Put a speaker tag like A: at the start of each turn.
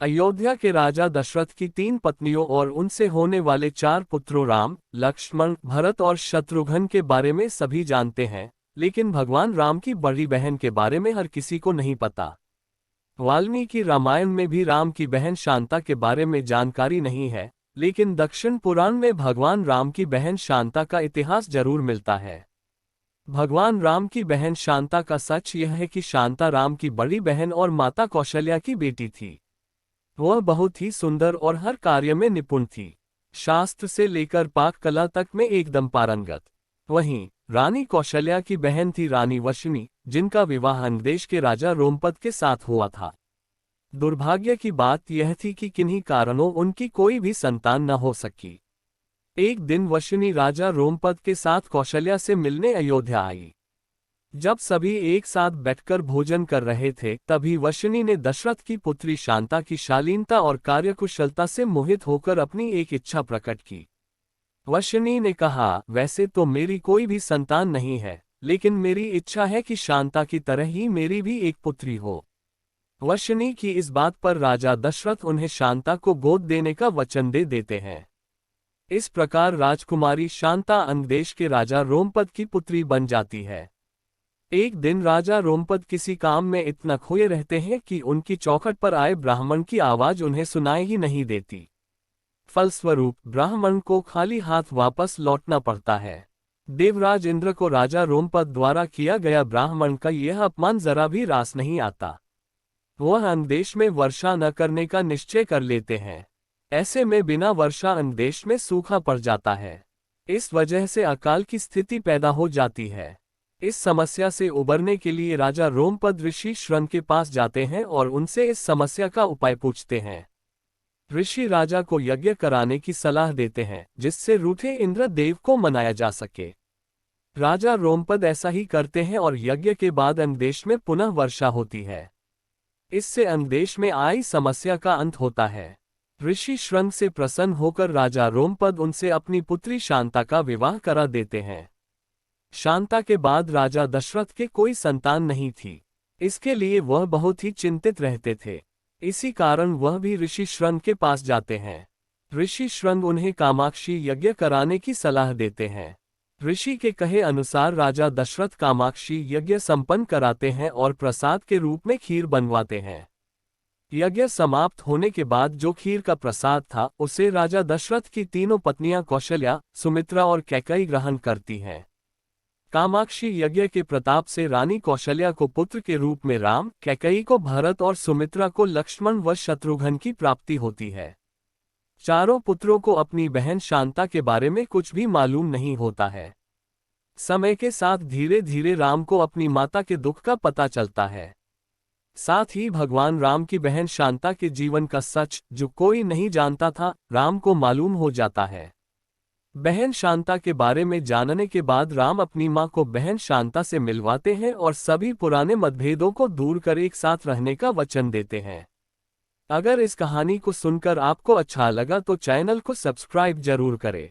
A: अयोध्या के राजा दशरथ की 3 पत्नियों और उनसे होने वाले 4 पुत्रों राम, लक्ष्मण, भरत और शत्रुघ्न के बारे में सभी जानते हैं, लेकिन भगवान राम की बड़ी बहन के बारे में हर किसी को नहीं पता। वाल्मीकि रामायण में भी राम की बहन शांता के बारे में जानकारी नहीं है, लेकिन दक्षिण पुराण में भगवान राम की बहन शांता का इतिहास जरूर मिलता है। भगवान राम की बहन शांता का सच यह है कि शांता राम की बड़ी बहन और माता कौशल्या की बेटी थी। वह बहुत ही सुंदर और हर कार्य में निपुण थी। शास्त्र से लेकर पाक कला तक में एकदम पारंगत। वहीं रानी कौशल्या की बहन थी रानी वशिनी, जिनका विवाह अंगदेश के राजा रोमपद के साथ हुआ था। दुर्भाग्य की बात यह थी कि किन्हीं कारणों उनकी कोई भी संतान न हो सकी। एक दिन वशिनी राजा रोमपद के साथ कौशल्या से मिलने अयोध्या आई। जब सभी एक साथ बैठकर भोजन कर रहे थे, तभी वशिनी ने दशरथ की पुत्री शांता की शालीनता और कार्यकुशलता से मोहित होकर अपनी एक इच्छा प्रकट की। वशिनी ने कहा, वैसे तो मेरी कोई भी संतान नहीं है, लेकिन मेरी इच्छा है कि शांता की तरह ही मेरी भी एक पुत्री हो। वशिनी की इस बात पर राजा दशरथ उन्हें शांता को गोद देने का वचन दे देते हैं। इस प्रकार राजकुमारी शांता अंगदेश के राजा रोमपद की पुत्री बन जाती है। एक दिन राजा रोमपद किसी काम में इतना खोए रहते हैं कि उनकी चौखट पर आए ब्राह्मण की आवाज उन्हें सुनाई ही नहीं देती। फलस्वरूप ब्राह्मण को खाली हाथ वापस लौटना पड़ता है। देवराज इंद्र को राजा रोमपद द्वारा किया गया ब्राह्मण का यह अपमान जरा भी रास नहीं आता। वह अंगदेश में वर्षा न करने का निश्चय कर लेते हैं। ऐसे में बिना वर्षा अंगदेश में सूखा पड़ जाता है। इस वजह से अकाल की स्थिति पैदा हो जाती है। इस समस्या से उबरने के लिए राजा रोमपद ऋषि श्रंग के पास जाते हैं और उनसे इस समस्या का उपाय पूछते हैं। ऋषि राजा को यज्ञ कराने की सलाह देते हैं, जिससे रूठे इंद्र देव को मनाया जा सके। राजा रोमपद ऐसा ही करते हैं और यज्ञ के बाद अंगदेश में पुनः वर्षा होती है। इससे अंगदेश में आई समस्या का अंत होता है। ऋषि श्रंग से प्रसन्न होकर राजा रोमपद उनसे अपनी पुत्री शांता का विवाह करा देते हैं। शांता के बाद राजा दशरथ के कोई संतान नहीं थी। इसके लिए वह बहुत ही चिंतित रहते थे। इसी कारण वह भी ऋषि श्रंग के पास जाते हैं। ऋषि श्रंग उन्हें कामाक्षी यज्ञ कराने की सलाह देते हैं। ऋषि के कहे अनुसार राजा दशरथ कामाक्षी यज्ञ संपन्न कराते हैं और प्रसाद के रूप में खीर बनवाते हैं। यज्ञ समाप्त होने के बाद जो खीर का प्रसाद था, उसे राजा दशरथ की तीनों पत्नियां कौशल्या, सुमित्रा और कैकेयी ग्रहण करती हैं। कामाक्षी यज्ञ के प्रताप से रानी कौशल्या को पुत्र के रूप में राम, कैकेयी को भरत और सुमित्रा को लक्ष्मण व शत्रुघ्न की प्राप्ति होती है। चारों पुत्रों को अपनी बहन शांता के बारे में कुछ भी मालूम नहीं होता है। समय के साथ धीरे धीरे राम को अपनी माता के दुख का पता चलता है। साथ ही भगवान राम की बहन शांता के जीवन का सच, जो कोई नहीं जानता था, राम को मालूम हो जाता है। बहन शांता के बारे में जानने के बाद राम अपनी मां को बहन शांता से मिलवाते हैं और सभी पुराने मतभेदों को दूर कर एक साथ रहने का वचन देते हैं। अगर इस कहानी को सुनकर आपको अच्छा लगा तो चैनल को सब्सक्राइब जरूर करें।